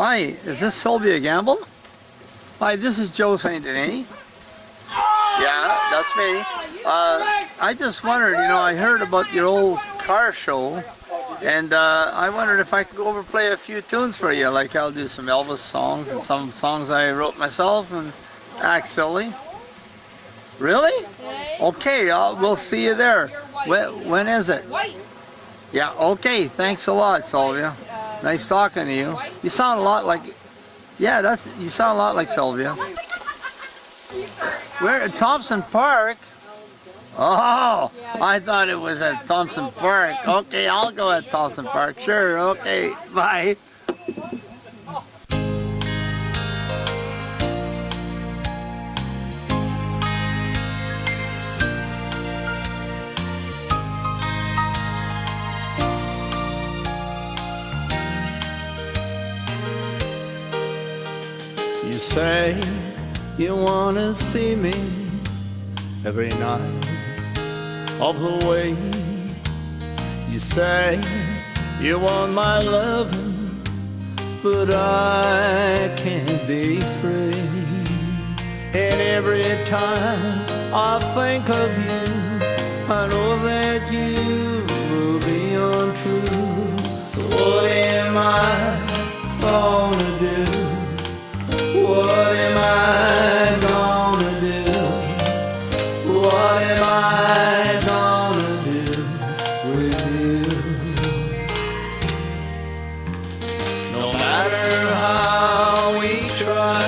Hi, is this Sylvia Gamble? Hi, this is Joe St. Denis. Yeah, that's me. I just wondered, I heard about your old car show, and I wondered if I could go over and play a few tunes for you. Like I'll do some Elvis songs and some songs I wrote myself and act silly. Really? Okay, we'll see you there. When is it? Yeah, okay, thanks a lot, Sylvia. Nice talking to you. You sound a lot like, you sound a lot like Sylvia. We're at Thompson Park. Oh, I thought it was at Thompson Park. Okay, I'll go at Thompson Park. Sure, okay, bye. You say you wanna see me every night of the way. You say you want my loving, but I can't be free. And every time I think of you, I know that you will be untrue. So what am I gonna do? What am I gonna do? What am I gonna do with you? No matter how we try,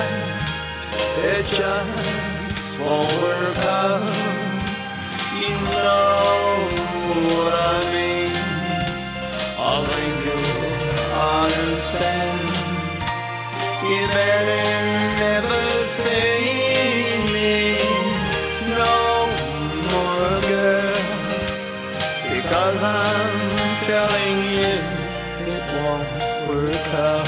it just won't work out. You know what I mean. I think you'll understand. You better never see me no more, girl, because I'm telling you it won't work out.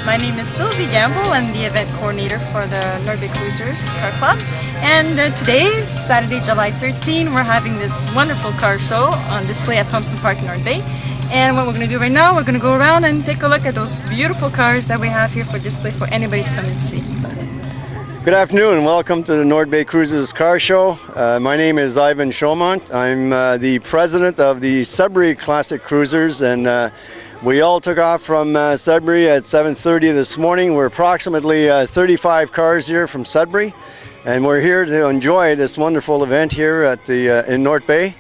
My name is Sylvie Gamble. I'm the event coordinator for the North Bay Cruisers Car Club. And today is Saturday, July 13. We're having this wonderful car show on display at Thompson Park in North Bay. And what we're going to do right now, we're going to go around and take a look at those beautiful cars that we have here for display for anybody to come and see. Good afternoon and welcome to the North Bay Cruisers Car Show. My name is Ivan Chaumont. I'm the president of the Sudbury Classic Cruisers, and we all took off from Sudbury at 7:30 this morning. We're approximately 35 cars here from Sudbury, and we're here to enjoy this wonderful event here at in North Bay.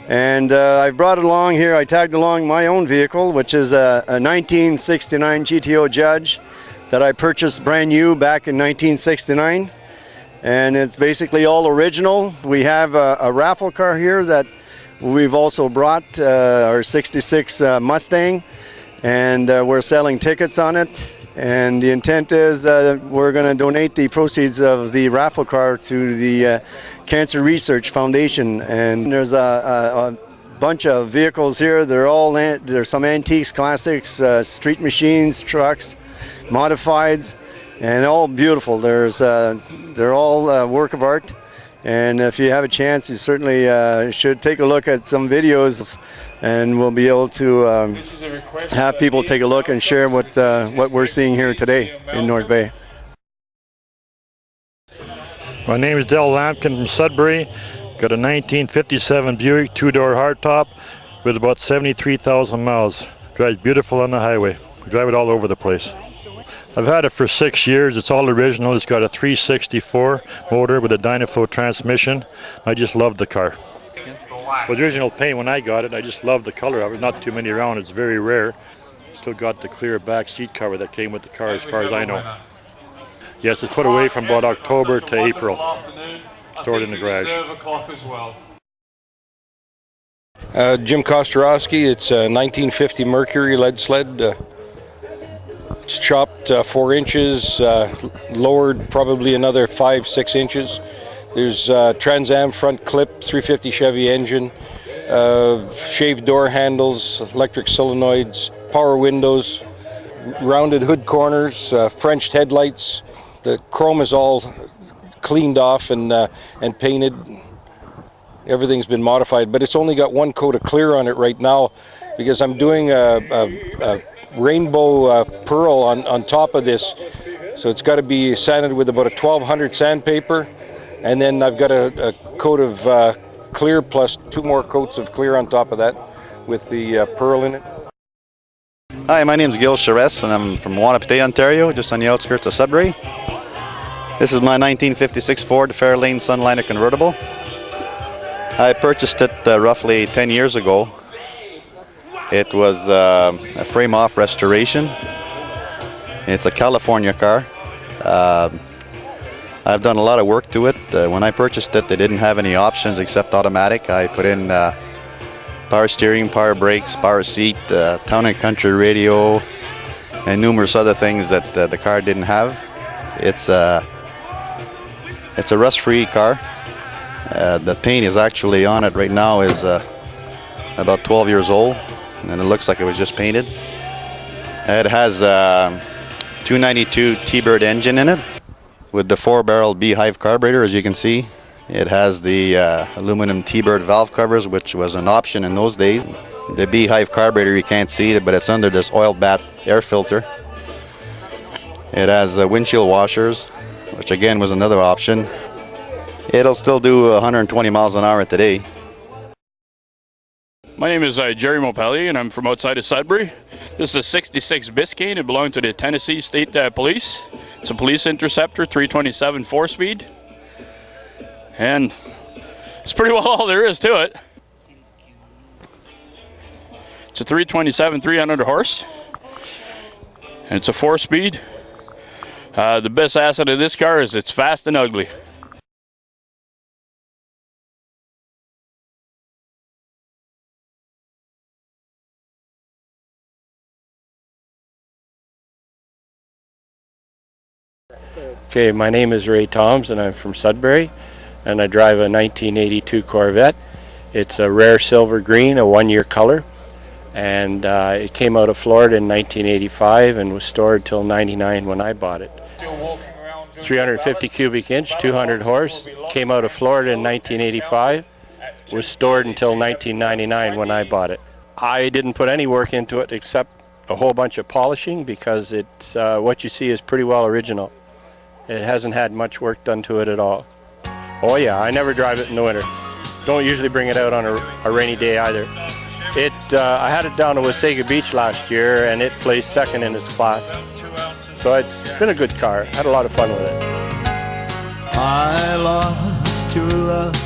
And I brought along here, I tagged along my own vehicle, which is a 1969 GTO Judge that I purchased brand new back in 1969. And it's basically all original. We have a raffle car here that we've also brought, our 66 Mustang, and we're selling tickets on it. And the intent is we're going to donate the proceeds of the raffle car to the Cancer Research Foundation. And there's a bunch of vehicles here. There's some antiques, classics, street machines, trucks, modifieds, and all beautiful. They're all work of art. And if you have a chance, you certainly should take a look at some videos, and we'll be able to have people take a look and share what we're seeing here today in North Bay. My name is Del Lampkin from Sudbury. Got a 1957 Buick two-door hardtop with about 73,000 miles. Drives beautiful on the highway. We drive it all over the place. I've had it for 6 years. It's all original. It's got a 364 motor with a Dynaflow transmission. I just love the car. It was original paint when I got it. I just love the color of it. Not too many around. It's very rare. Still got the clear back seat cover that came with the car as far as I know. Yes, it's put away from about October to April. Stored in the garage. Jim Kostorowski. It's a 1950 Mercury lead sled. It's chopped 4 inches, lowered probably another 5-6 inches. There's Trans Am front clip, 350 Chevy engine, shaved door handles, electric solenoids, power windows, rounded hood corners, Frenched headlights. The chrome is all cleaned off and painted. Everything's been modified, but it's only got one coat of clear on it right now. because I'm doing a rainbow pearl on top of this. So it's got to be sanded with about a 1200 sandpaper, and then I've got a coat of clear plus 2 more coats of clear on top of that with the pearl in it. Hi, my name is Gil Charest, and I'm from Wanapitei, Ontario, just on the outskirts of Sudbury. This is my 1956 Ford Fairlane Sunliner convertible. I purchased it roughly 10 years ago. It was a frame-off restoration. It's a California car. I've done a lot of work to it. When I purchased it, they didn't have any options except automatic. I put in power steering, power brakes, power seat, town and country radio, and numerous other things that the car didn't have. It's a rust-free car. The paint is actually on it right now is about 12 years old, and it looks like it was just painted. It has a 292 T-Bird engine in it with the 4-barrel beehive carburetor, as you can see. It has the aluminum T-Bird valve covers, which was an option in those days. The beehive carburetor, you can't see it, but it's under this oil bath air filter. It has windshield washers, which again was another option. It'll still do 120 miles an hour today. My name is Jerry Mopelli, and I'm from outside of Sudbury. This is a 66 Biscayne. It belonged to the Tennessee State Police. It's a police interceptor, 327 4-speed. And it's pretty well all there is to it. It's a 327 300 horse. And it's a 4-speed. The best asset of this car is it's fast and ugly. Okay, my name is Ray Thompson. I'm from Sudbury, and I drive a 1982 Corvette. It's a rare silver green, a 1-year color, and it came out of Florida in 1985 and was stored till 99 when I bought it. 350 cubic inch, 200 horse, came out of Florida in 1985, was stored until 1999 when I bought it. I didn't put any work into it except a whole bunch of polishing, because it's what you see is pretty well original. It hasn't had much work done to it at all. Oh yeah, I never drive it in the winter. Don't usually bring it out on a rainy day either. I had it down to Wasaga Beach last year, and it placed second in its class. So it's been a good car. Had a lot of fun with it. I lost your love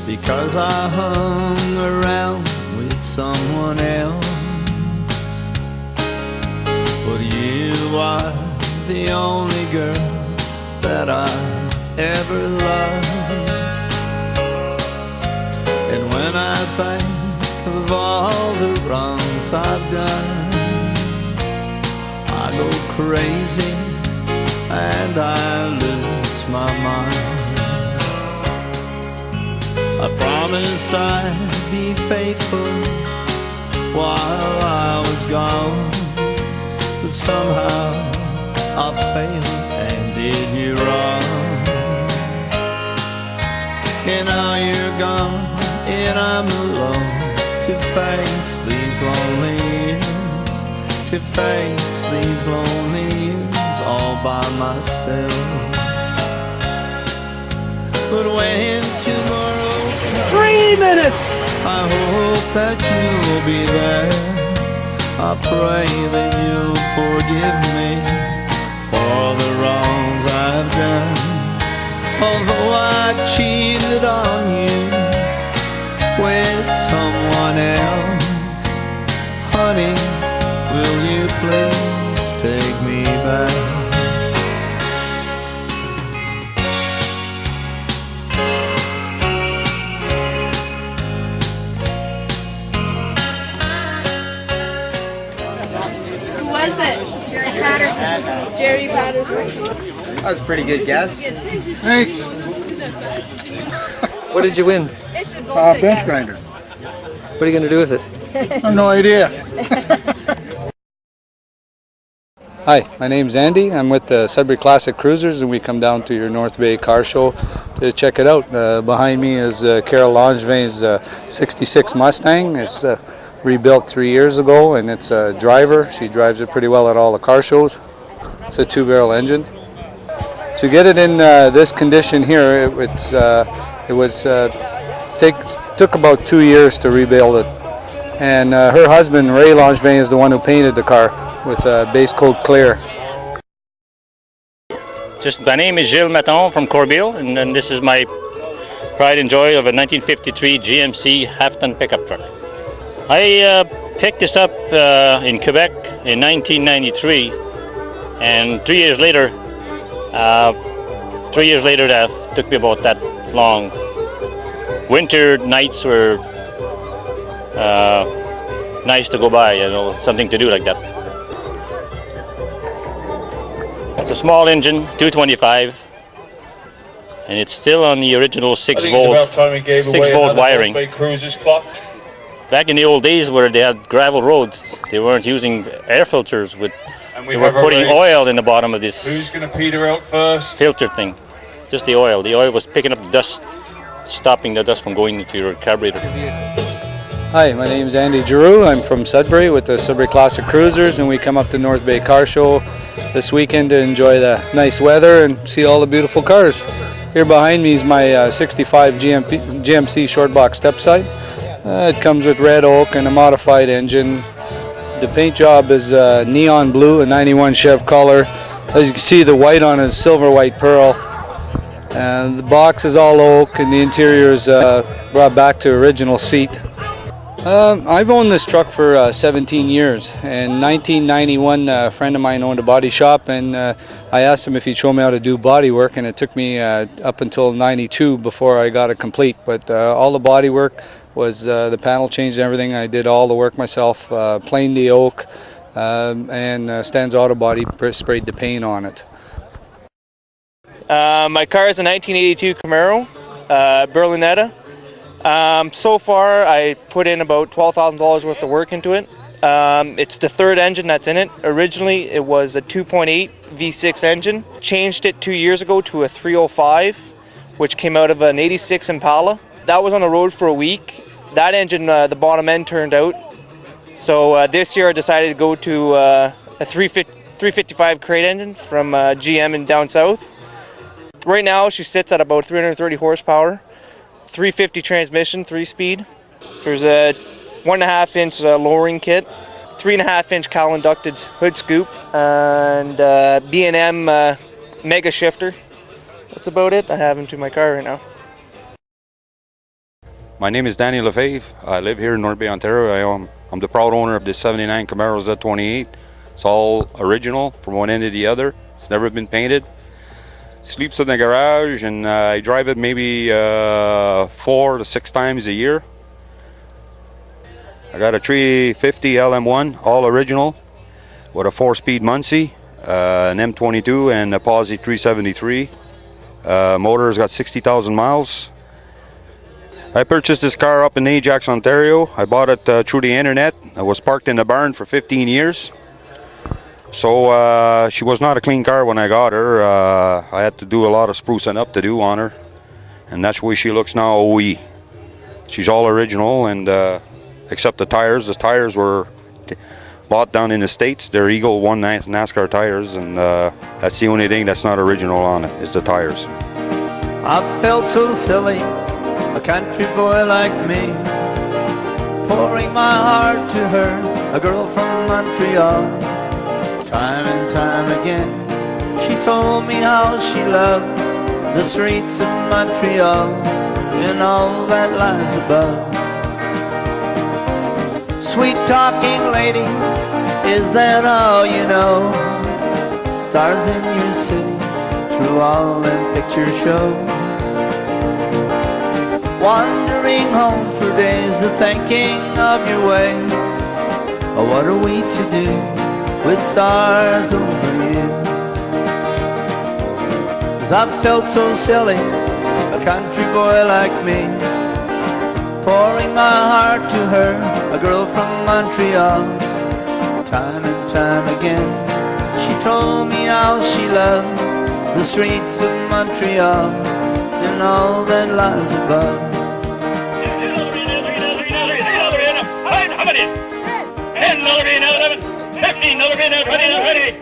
because I hung around with someone else. But you are the only girl that I ever loved. And when I think of all the wrongs I've done, I go crazy and I lose my mind. I promised I'd be faithful while I was gone, but somehow I failed and did you wrong. And now you're gone and I'm alone to face these lonely years, to face these lonely years all by myself. But when tomorrow comes, 3 minutes, I hope that you'll be there. I pray that you'll forgive me for the wrongs I've done. Although I cheated on you with someone else, honey, will you please take me back? Who was it? Jerry Patterson. Jerry Patterson. That was a pretty good guess. Thanks. What did you win? Bench grinder. What are you going to do with it? I have no idea. Hi, my name's Andy. I'm with the Sudbury Classic Cruisers, and we come down to your North Bay car show to check it out. Behind me is Carol Langevein's 66 Mustang. It's rebuilt 3 years ago, and it's a driver. She drives it pretty well at all the car shows. It's a 2-barrel engine. To get it in this condition here, took about 2 years to rebuild it. And her husband, Ray Langevin, is the one who painted the car with base coat clear. My name is Gilles Maton from Corbeil, and this is my pride and joy of a 1953 GMC half-ton pickup truck. I picked this up in Quebec in 1993, and 3 years later, that took me about that long. Winter nights were nice to go by, something to do like that. It's a small engine, 225, and it's still on the original 6-volt wiring. Back in the old days where they had gravel roads, they weren't using air filters. They were putting oil in the bottom of this filter thing. Just the oil. The oil was picking up the dust, stopping the dust from going into your carburetor. Hi, my name is Andy Giroux. I'm from Sudbury with the Sudbury Classic Cruisers, and we come up to North Bay Car Show this weekend to enjoy the nice weather and see all the beautiful cars. Here behind me is my 65 GMC short box step side. It comes with red oak and a modified engine. The paint job is neon blue, a 91 Chev color. As you can see, the white on it is silver white pearl. And the box is all oak, and the interior is brought back to original seat. I've owned this truck for 17 years. In 1991, a friend of mine owned a body shop, and I asked him if he'd show me how to do body work, and it took me up until 92 before I got it complete. But all the body work was the panel change and everything. I did all the work myself, planed the oak, and Stan's Auto Body sprayed the paint on it. My car is a 1982 Camaro, Berlinetta. So far, I put in about $12,000 worth of work into it. It's the third engine that's in it. Originally, it was a 2.8 V6 engine. Changed it 2 years ago to a 305, which came out of an 86 Impala. That was on the road for a week. That engine, the bottom end turned out. So this year, I decided to go to a 355 crate engine from GM in down south. Right now, she sits at about 330 horsepower. 350 transmission, 3-speed. There's a 1.5 inch lowering kit, 3.5 inch cowl inducted hood scoop, and B&M mega shifter. That's about it I have into my car right now. My name is Danny Lefebvre. I live here in North Bay, Ontario. I'm the proud owner of this 79 Camaro Z28. It's all original from one end to the other. It's never been painted. Sleeps in the garage, and I drive it maybe 4 to 6 times a year. I got a 350 LM1, all original, with a 4-speed Muncie, an M22 and a Posse 373. Motor's got 60,000 miles. I purchased this car up in Ajax, Ontario. I bought it through the internet. I was parked in the barn for 15 years. So she was not a clean car when I got her. I had to do a lot of sprucing up to do on her, and that's why she looks now OE. She's all original, and except the tires. The tires were bought down in the States. They're Eagle 1 NASCAR tires, and that's the only thing that's not original on it, is the tires. I felt so silly, a country boy like me, pouring my heart to her, a girl from Montreal. Time and time again, she told me how she loved the streets of Montreal and all that lies above. Sweet talking lady, is that all you know? Stars in your city, through all them picture shows. Wandering home for days, thinking of your ways. Oh, what are we to do with stars over you? 'Cause I felt so silly, a country boy like me, pouring my heart to her, a girl from Montreal. Time and time again, she told me how she loved the streets of Montreal and all that lies above. $10 bill now, 11. $15 bill now, 20 now, 20.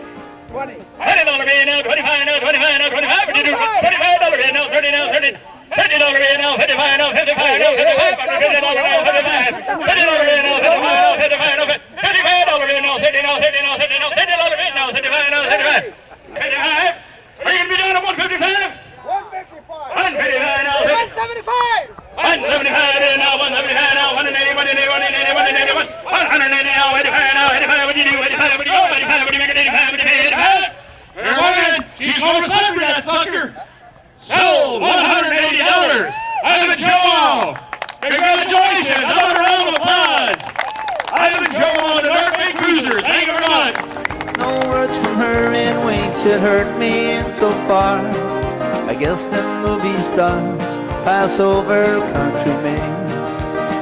$20 bill now, 25 now, 25 now, 25. $25 bill now, 30 now, 30. $50 bill now, 55 now, 55 now, 55. $50 now, 55. $50 bill now, 55 now, 55 now, $55 bill now, 60 now, 60 now, 60 now, $60 bill now, 65 now, 65. 55. Are you going to be down at 155? 155 now, 175. 175 now, 175 now, 180, 180, 180, 180, 180 now, 85 now, 85. What do you do? 85, what do you do? 85, what do you make it? 85, what do you make it? 85. Very good. She's going to suffer that sucker. Sold $180. Ivan Joe. Congratulations. How about a round of applause? Ivan Joe on the North Bay Cruisers. Thank you very much. No words from her in winks, it hurt me in so far. I guess them movie stars pass over country men.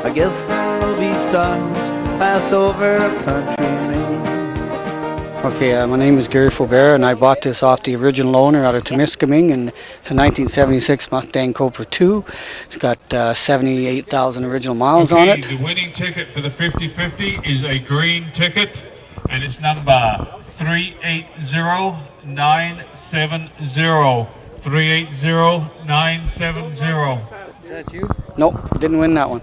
I guess them movie stars pass over country men. Okay, my name is Gary Faubert, and I bought this off the original owner out of Temiskaming, and it's a 1976 Mustang Cobra II. It's got 78,000 original miles on it. The winning ticket for the 50-50 is a green ticket, and it's number 380970. 380970. Is that you? Nope, didn't win that one.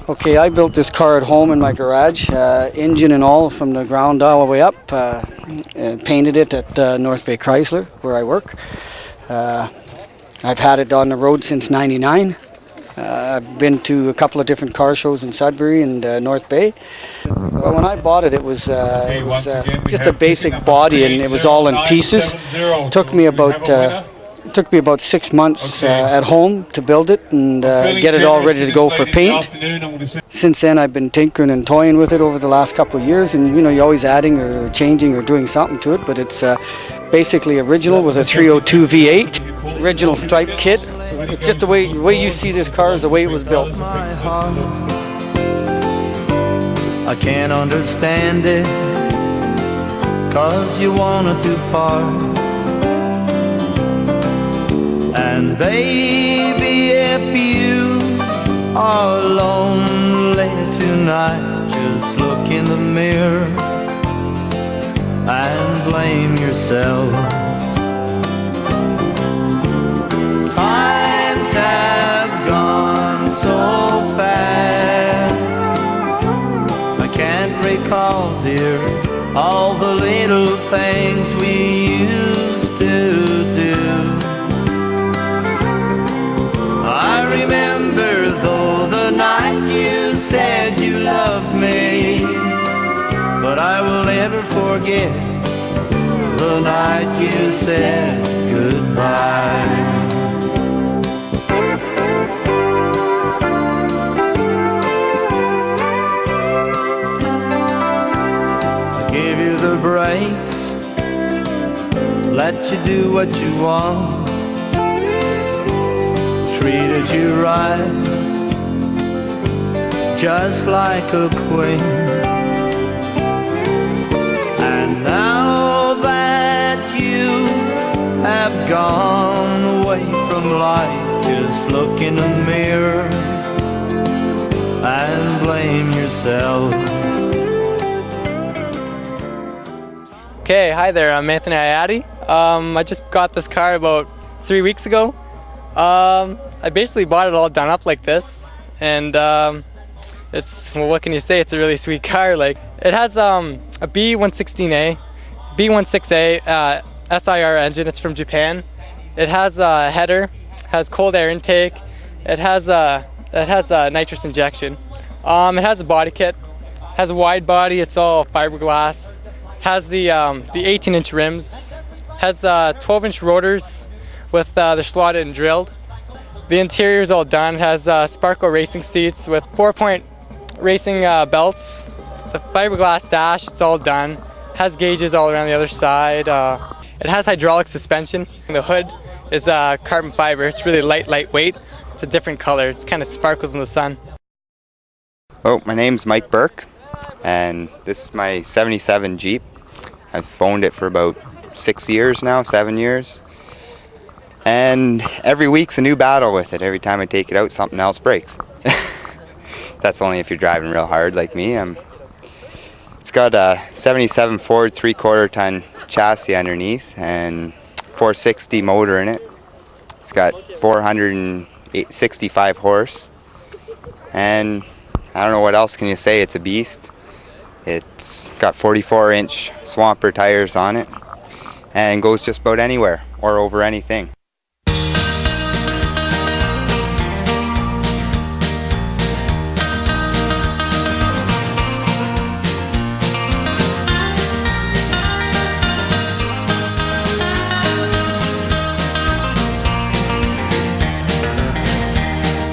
Okay, I built this car at home in my garage, engine and all from the ground all the way up. Painted it at North Bay Chrysler, where I work. I've had it on the road since '99. I've been to a couple of different car shows in Sudbury and North Bay. But when I bought it, it was just a basic body, and it was all in pieces. Took me about 6 months at home to build it and get it all ready to go for paint. Since then, I've been tinkering and toying with it over the last couple of years, and you know, you're always adding or changing or doing something to it. But it's basically original with a 302 V8, original stripe kit. It's just the way you see this car is the way it was built. I can't understand it, 'cause you wanted to part. And baby, if you are lonely tonight, just look in the mirror and blame yourself. Times have gone so fast, I can't recall, dear, all the little things we used to do. I remember though the night you said you loved me, but I will never forget the night you said goodbye. Give you the breaks, let you do what you want, treated you right, just like a queen. And now that you have gone away from life, just look in the mirror and blame yourself. Okay, hi there, I'm Anthony Ayati. I just got this car about 3 weeks ago. I basically bought it all done up like this, and it's, well, what can you say, it's a really sweet car. Like, it has a B116A, B16A SIR engine. It's from Japan. It has a header, has cold air intake, it has nitrous injection. It has a body kit, has a wide body, it's all fiberglass. Has the 18-inch rims, has 12-inch rotors with they're slotted and drilled. The interior is all done, has Sparco racing seats with 4-point racing belts. The fiberglass dash, it's all done. Has gauges all around the other side. It has hydraulic suspension. The hood is carbon fiber. It's really lightweight. It's a different color. It kind of sparkles in the sun. Oh, my name's Mike Burke, and this is my 77 Jeep. I've owned it for about 6 years now, 7 years. And every week's a new battle with it. Every time I take it out, something else breaks. That's only if you're driving real hard like me. It's got a 77 Ford 3/4 ton chassis underneath and 460 motor in it. It's got 465 horse, and I don't know what else can you say. It's a beast. It's got 44-inch Swamper tires on it and goes just about anywhere or over anything.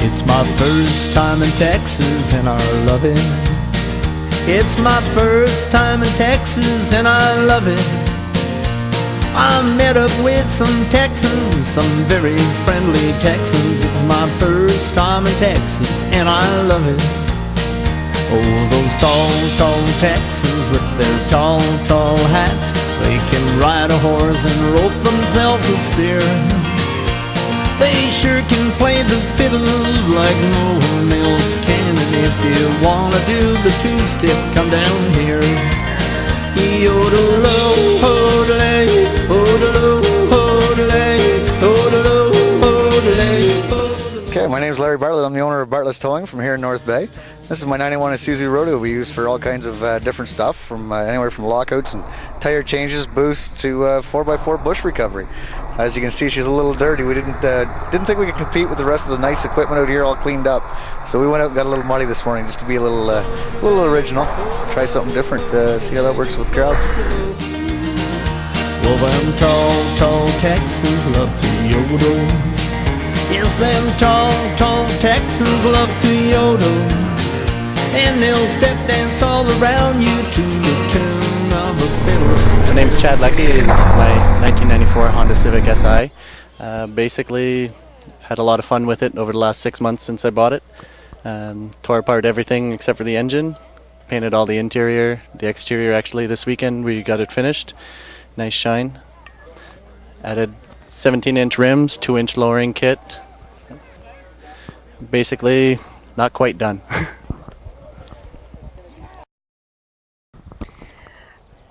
It's my first time in Texas and I love it. It's my first time in Texas and I love it. I met up with some Texans, some very friendly Texans. It's my first time in Texas and I love it. Oh, those tall, tall Texans with their tall, tall hats. They can ride a horse and rope themselves a steer. They sure can play the fiddle like no one else can. And if you wanna do the two-step, come down here. Yodel-o, hodel-ay, hodel-o, hodel-ay, hodel-o, hodel-ay. Okay, my name is Larry Bartlett. I'm the owner of Bartlett's Towing from here in North Bay. This is my 91 Isuzu Rodeo we use for all kinds of different stuff, from anywhere from lockouts and tire changes, boosts to 4x4 bush recovery. As you can see, she's a little dirty. We didn't think we could compete with the rest of the nice equipment out here all cleaned up. So we went out and got a little muddy this morning just to be a little original. Try something different, see how that works with the crowd. Well, them tall, tall Texans love to yodel. Yes, them tall, tall Texans love to yodel. And they'll step dance all around you to the tune of a fiddle. My name's Chad Leckie. It's my 1994 Honda Civic SI. Basically, had a lot of fun with it over the last 6 months since I bought it. Tore apart everything except for the engine. Painted all the interior, the exterior actually this weekend. We got it finished. Nice shine. Added 17-inch rims, 2-inch lowering kit. Basically, not quite done.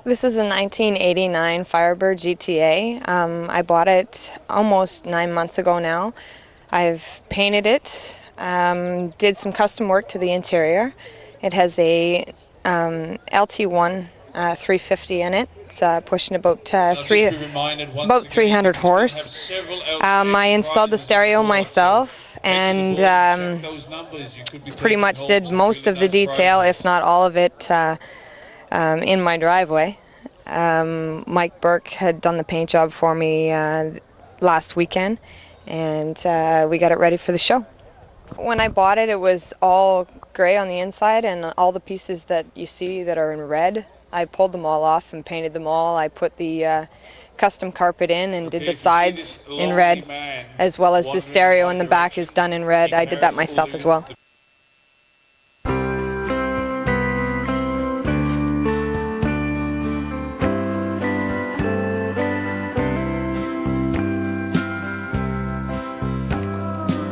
This is a 1989 Firebird GTA. I bought it almost 9 months ago now. I've painted it, did some custom work to the interior. It has a LT1 350 in it. It's pushing about 300 horse. I installed the stereo myself and pretty much did most of the detail, if not all of it, in my driveway. Mike Burke had done the paint job for me last weekend, and we got it ready for the show. When I bought it, it was all gray on the inside, and all the pieces that you see that are in red, I pulled them all off and painted them all. I put the custom carpet in and did the sides in red, as well as the stereo in the back is done in red. I did that myself as well.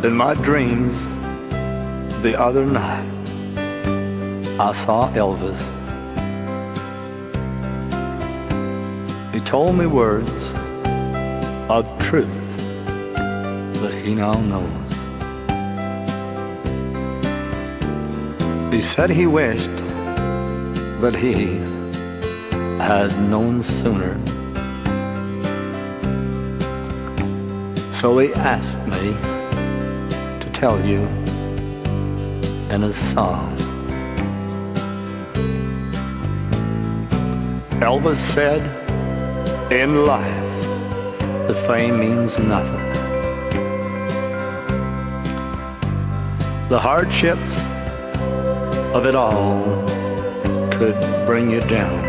In my dreams, the other night, I saw Elvis. He told me words of truth that he now knows. He said he wished that he had known sooner. So he asked me tell you in a song. Elvis said, in life, the fame means nothing. The hardships of it all could bring you down.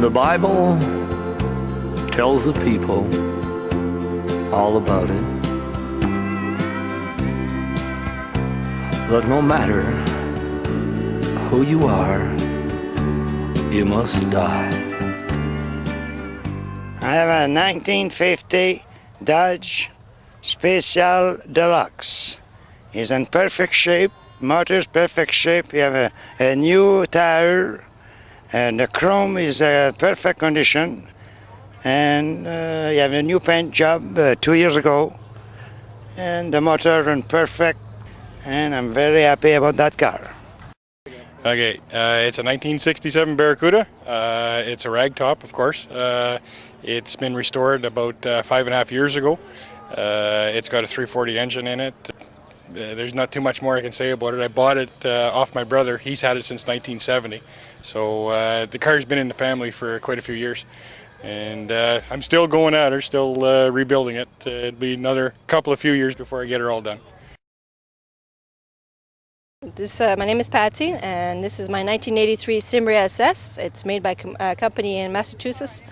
The Bible tells the people all about it, that no matter who you are, you must die. I have a 1950 Dodge Special Deluxe. It's in perfect shape, motor's perfect shape. You have a new tire, and the chrome is perfect condition. And you have a new paint job 2 years ago, and the motor run perfect, and I'm very happy about that car. Okay, it's a 1967 Barracuda. It's a ragtop, of course. It's been restored about 5.5 years ago. It's got a 340 engine in it. There's not too much more I can say about it. I bought it off my brother. He's had it since 1970. So the car's been in the family for quite a few years. And I'm still going at her, still rebuilding it. It'll be another few years before I get her all done. My name is Patsy, and this is my 1983 Cimbri SS. It's made by a company in Massachusetts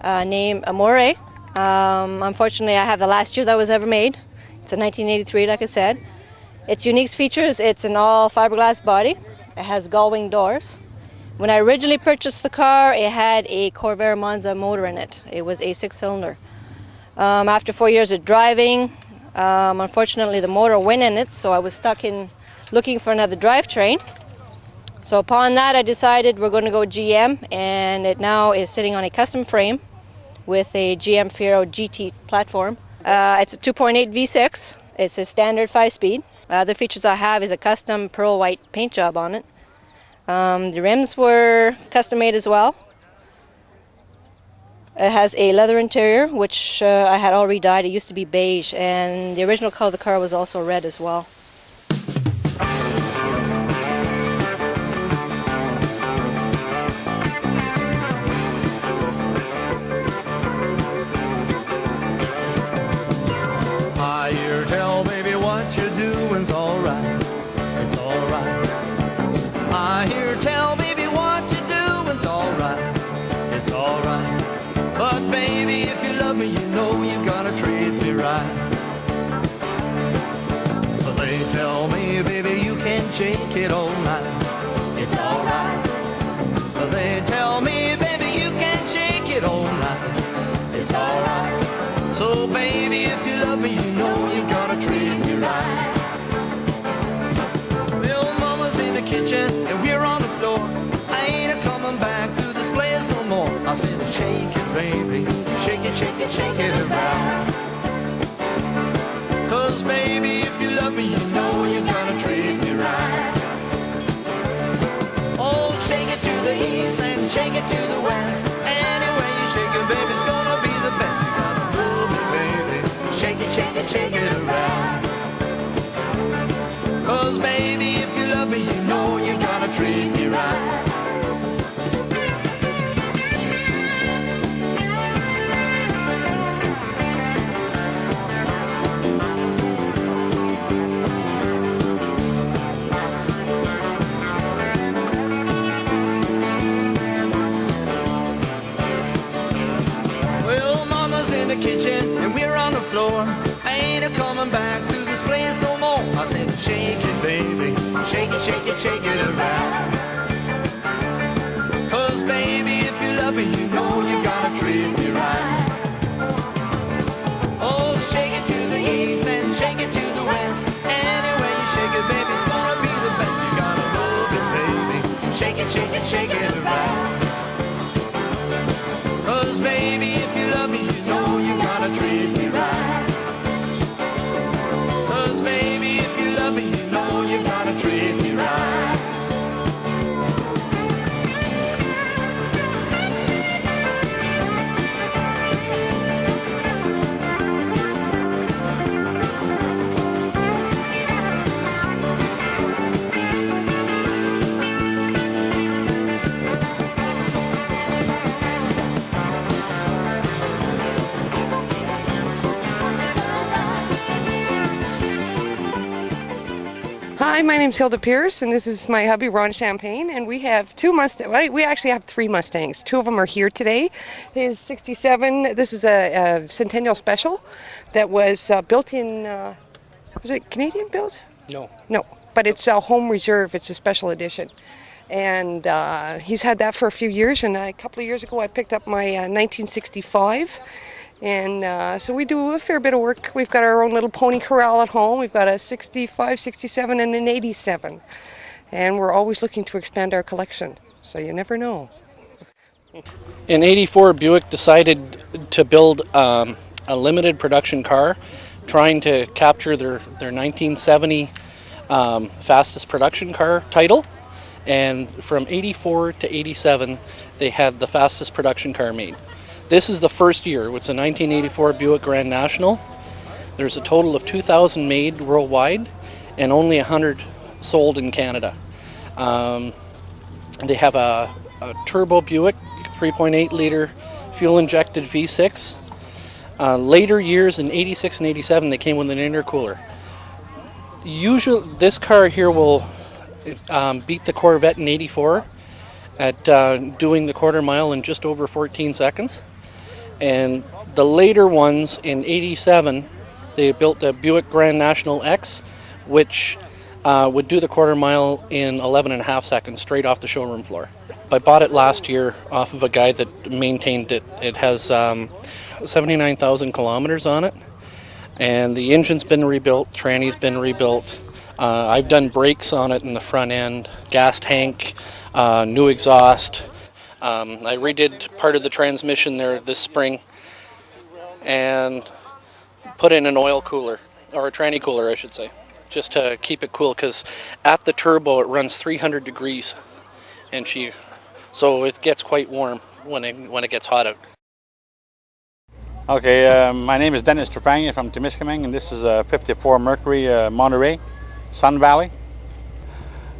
named Amore. Unfortunately, I have the last year that was ever made. It's a 1983, like I said. Its unique features, it's an all fiberglass body. It has gull-wing doors. When I originally purchased the car, it had a Corvair Monza motor in it. It was a 6-cylinder. After 4 years of driving, unfortunately the motor went in it, so I was stuck in looking for another drivetrain. So upon that, I decided we're going to go GM, and it now is sitting on a custom frame with a GM Fiero GT platform. It's a 2.8 V6. It's a standard 5-speed. Other features I have is a custom pearl white paint job on it. The rims were custom made as well. It has a leather interior, which I had all re-dyed. It used to be beige, and the original color of the car was also red as well. I hear tell baby what you're doing's alright. It's alright. I hear tell baby what you're doing's alright. It's alright. But baby, if you love me, you know you've gotta treat me right. But they tell me, baby, you can shake it all night. It's alright. But they tell me, baby, you can shake it all night. It's alright. So baby, if you love me, you know you gotta treat me right. Well, mama's in the kitchen and we're on the floor. I ain't a-coming back to this place no more. I said, shake it, baby, shake it, shake it, shake it around. Cause baby, if you love me, you know you gotta treat me right. Oh, shake it to the east and shake it to the west. Anyway you shake it, baby, it's gonna be the best. You gotta love me, baby, shake it, shake it, shake it around. Cause baby, if you love me, you know you gotta treat me right. Well, mama's in the kitchen and we're on the floor. I ain't a-coming back to this place no more. I said, shake it, baby, shake it, shake it, shake it around. Cause baby, if you love me, you know you gotta treat me right. Oh, shake it to the east and shake it to the west. Anyway you shake it, baby, it's gonna be the best. You gotta love it, baby, shake it, shake it, shake it around. Cause baby, if you love me, you know you gotta treat me right. Cause baby, if you love me, you know you gotta treat me right. Hi, my name's Hilda Pierce, and this is my hubby Ron Champagne, and we have two Mustangs. We actually have three Mustangs. Two of them are here today. His 67, this is a Centennial Special that was built in, was it Canadian built? No. No, but it's a home reserve. It's a special edition. And he's had that for a few years, and a couple of years ago I picked up my 1965, And so we do a fair bit of work. We've got our own little pony corral at home. We've got a 65, 67, and an 87. And we're always looking to expand our collection, so you never know. In '84, Buick decided to build a limited production car, trying to capture their 1970 fastest production car title. And from '84 to '87, they had the fastest production car made. This is the first year. It's a 1984 Buick Grand National. There's a total of 2,000 made worldwide and only 100 sold in Canada. They have a turbo Buick 3.8 liter fuel injected V6. Later years in '86 and '87 they came with an intercooler. Usually this car here will beat the Corvette in '84 at doing the quarter mile in just over 14 seconds. And the later ones in '87, they built a Buick Grand National X, which would do the quarter mile in 11.5 seconds straight off the showroom floor. I bought it last year off of a guy that maintained it. It has 79,000 kilometers on it, and the engine's been rebuilt, tranny's been rebuilt. I've done brakes on it in the front end, gas tank, new exhaust. I redid part of the transmission there this spring and put in an oil cooler, or a tranny cooler I should say, just to keep it cool, because at the turbo it runs 300 degrees and so it gets quite warm when it gets hot out. Okay, my name is Dennis Trepagna from Temiskaming, and this is a 54 Mercury Monterey, Sun Valley.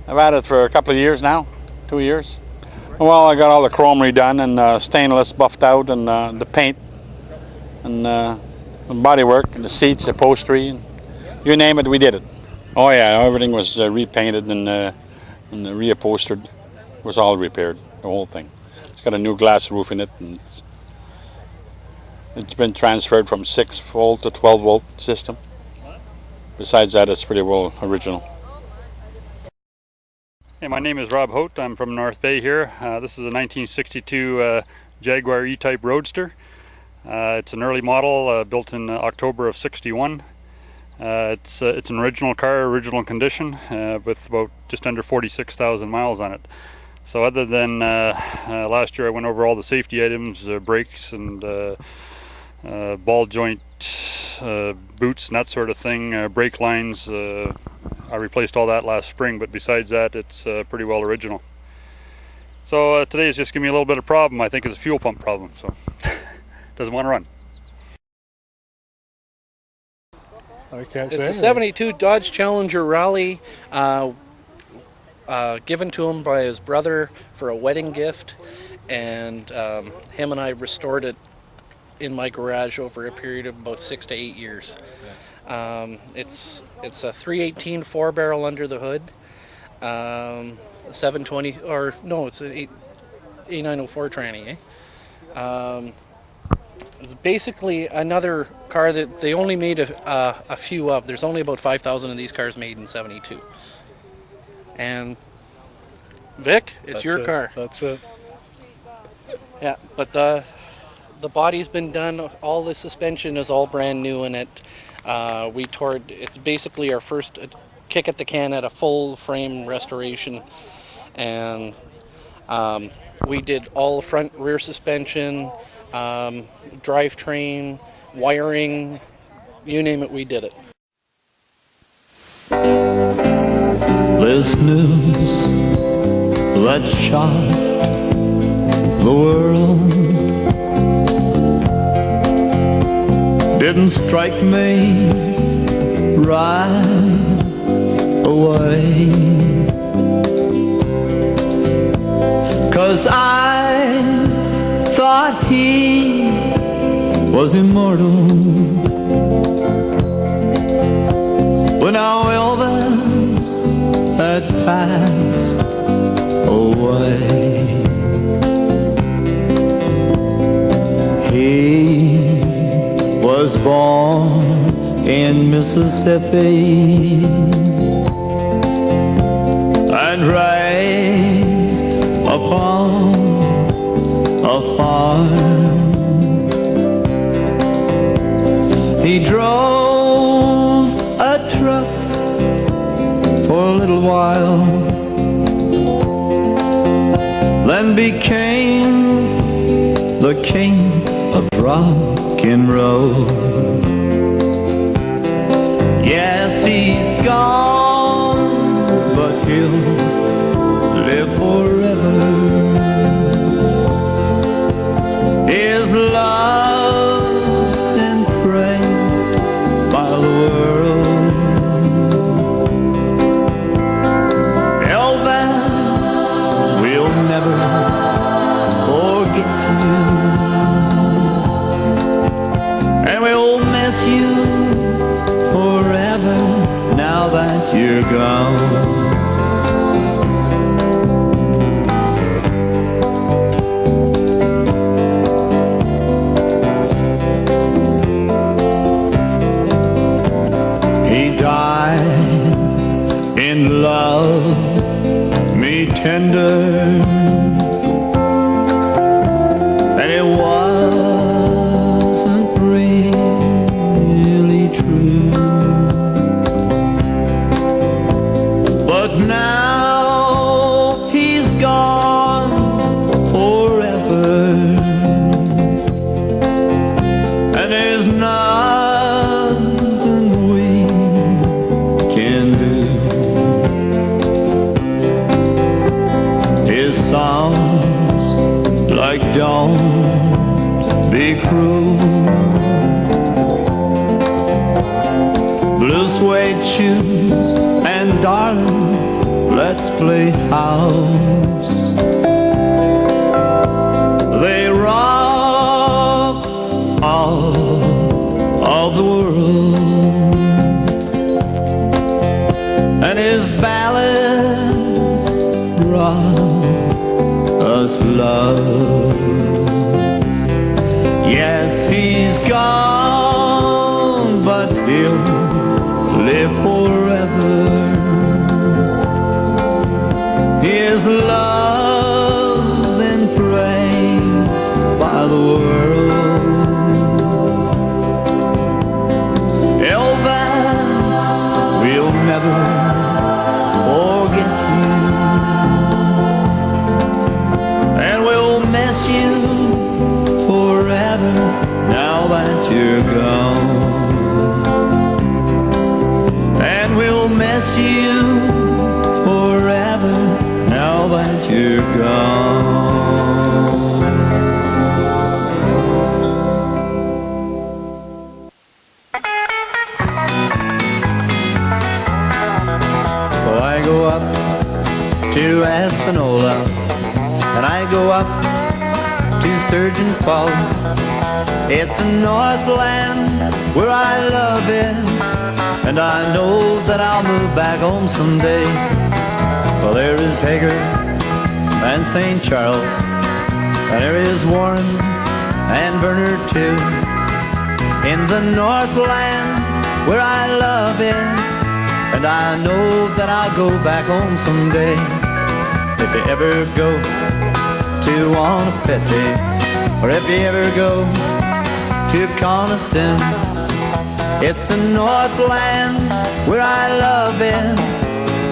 I've had it for a couple of years now, 2 years. Well, I got all the chrome redone and stainless buffed out, and the paint and the bodywork and the seats, the upholstery, and you name it, we did it. Oh yeah, everything was repainted and reupholstered. It was all repaired, the whole thing. It's got a new glass roof in it, and it's been transferred from 6-volt to 12-volt system. Besides that, it's pretty well original. Hey, my name is Rob Hote. I'm from North Bay here. This is a 1962 Jaguar E-Type Roadster. It's an early model built in October of '61. It's an original car, original condition, with about just under 46,000 miles on it. So other than last year I went over all the safety items, brakes and ball joint boots and that sort of thing, brake lines. I replaced all that last spring, but besides that it's pretty well original. So today is just giving me a little bit of problem. I think it's a fuel pump problem, so doesn't want to run. It's a '72 Dodge Challenger Rally, given to him by his brother for a wedding gift, and him and I restored it in my garage over a period of about 6 to 8 years. It's a 318 4-barrel under the hood, 720, or no, it's an A904 tranny. It's basically another car that they only made a few of. There's only about 5,000 of these cars made in '72. And Vic, it's your car. That's it. Yeah, but the body's been done. All the suspension is all brand new in it. It's basically our first kick at the can at a full frame restoration, and we did all front rear suspension, drivetrain, wiring, you name it, we did it. This news that shocked the world didn't strike me right away, 'cause I thought he was immortal, but now Elvis had passed away. He was born in Mississippi and raised upon a farm. He drove a truck for a little while, then became the king of rock and roll. Yes, he's gone, but he'll live forever. His loved and praised by the world. Elvis, we'll never forget you, and we'll miss you forever now that you're gone. In love, me tender, and it wasn't really true. But now he's gone forever, and there's nothing we can do. His songs like don't be cruel, blue suede shoes, and darling, let's play house. They rock all of the world, and his ballads brought us love. Yes, he's gone, but he'll live forever. He is loved and praised by the world. Elvis, we'll never forget you, and we'll miss you forever now that you're gone. And we'll miss you forever now that you're gone. Well, I go up to Espanola, and I go up to Sturgeon Falls. It's a Northland where I love it, and I know that I'll move back home someday. Well, there is Hager and St. Charles, and there is Warren and Bernard too. In the Northland where I love it, and I know that I'll go back home someday. If you ever go to Wanapete, or if you ever go to Coniston, it's the Northland where I love it,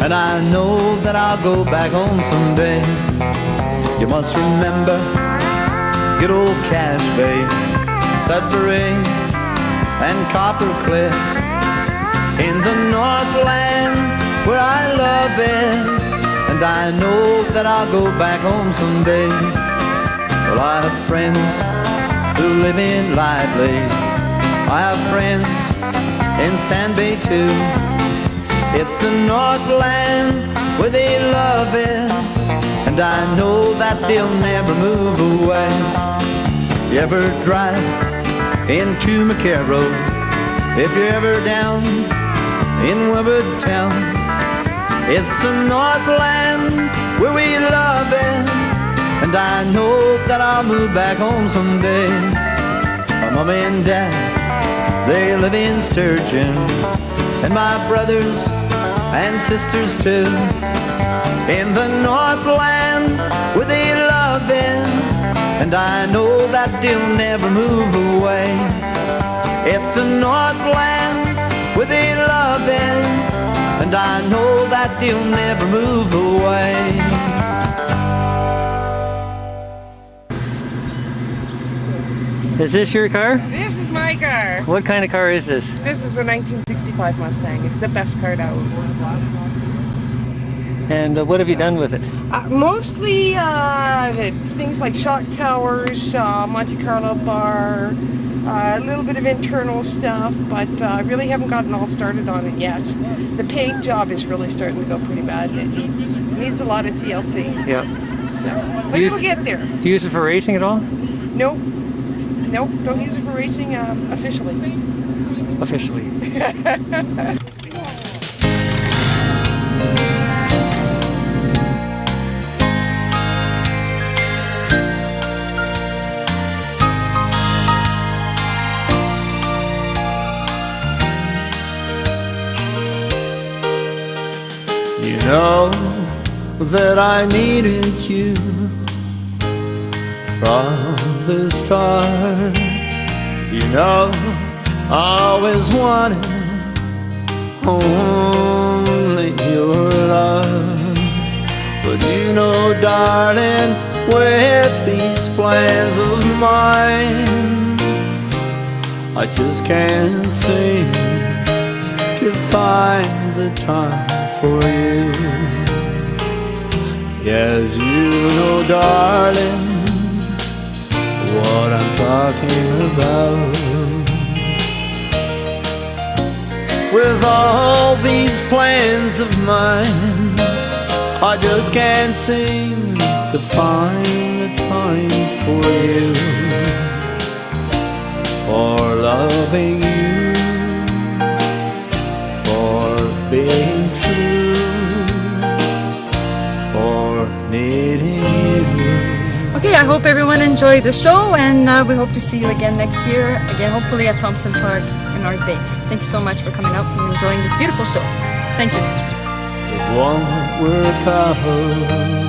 and I know that I'll go back home someday. You must remember good old Cache Bay, Sudbury, and Copper Cliff. In the Northland where I love it, and I know that I'll go back home someday. Well, I have friends who live in Lively, I have friends in Sand Bay too. It's the Northland where they love it, and I know that they'll never move away. You ever drive into McCarroll, if you're ever down in Webbard Town, it's the Northland where we love it, and I know that I'll move back home someday. My mommy and dad, they live in Sturgeon, and my brothers and sisters too. In the Northland where they love it, and I know that they'll never move away. It's the Northland with a loving, and I know that they'll never move away. Is this your car? This is my car. What kind of car is this? This is a 1965 Mustang. It's the best car out. And what have you done with it? Mostly things like shock towers, Monte Carlo bar, a little bit of internal stuff, but I really haven't gotten all started on it yet. The paint job is really starting to go pretty bad. It needs a lot of TLC. Yeah. So, but we'll get there. Do you use it for racing at all? Nope. Nope, don't use it for racing officially. Officially. You know that I needed you from the start. You know I always wanted only your love. But you know, darling, with these plans of mine, I just can't seem to find the time for you. Yes, you know, darling, what I'm talking about. With all these plans of mine, I just can't seem to find the time for you, for loving you, for being true, for needing you. Okay, I hope everyone enjoyed the show, and we hope to see you again next year, again hopefully at Thompson Park in North Bay. Thank you so much for coming out and enjoying this beautiful show. Thank you. It won't work out.